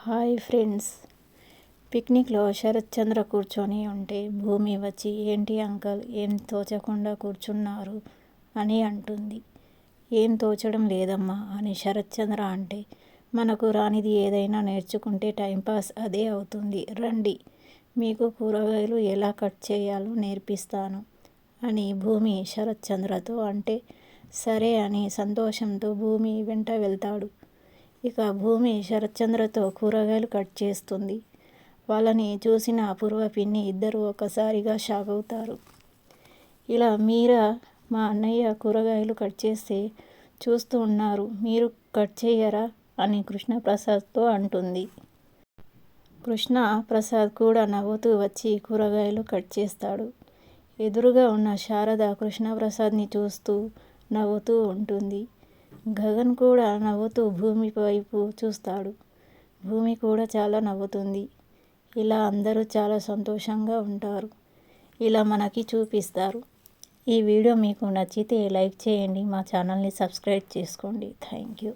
Hi friends, పిక్నిక్లో Sarath చంద్ర కూర్చొని ఉంటే భూమి వచ్చి ఏంటి అంకల్ ఏం తోచకుండా కూర్చున్నారు అని అంటుంది. ఏం తోచడం లేదమ్మా అని శరత్ చంద్ర అంటే, మనకు రానిది ఏదైనా నేర్చుకుంటే టైంపాస్ అదే అవుతుంది, రండి మీకు కూరగాయలు ఎలా కట్ చేయాలో నేర్పిస్తాను అని భూమి శరత్ చంద్రతో అంటే, సరే అని సంతోషంతో భూమి వెంట వెళ్తాడు. ఇక భూమి శరత్చంద్రతో కూరగాయలు కట్ చేస్తుంది. వాళ్ళని చూసిన అపూర్వ పిన్ని ఇద్దరు ఒకసారిగా షాక్ అవుతారు. ఇలా మీరా మా అన్నయ్య కూరగాయలు కట్ చేస్తే చూస్తూ ఉన్నారు, మీరు కట్ చేయరా అని కృష్ణప్రసాద్తో అంటుంది. కృష్ణప్రసాద్ కూడా నవ్వుతూ వచ్చి కూరగాయలు కట్ చేస్తాడు. ఎదురుగా ఉన్న శారద కృష్ణప్రసాద్ని చూస్తూ నవ్వుతూ ఉంటుంది. గగన్ కూడా నవ్వుతూ భూమి వైపు చూస్తాడు. భూమి కూడా చాలా నవ్వుతుంది. ఇలా అందరూ చాలా సంతోషంగా ఉంటారు. ఇలా మనకి చూపిస్తారు. ఈ వీడియో మీకు నచ్చితే లైక్ చేయండి, మా ఛానల్ని సబ్స్క్రైబ్ చేసుకోండి. Thank you.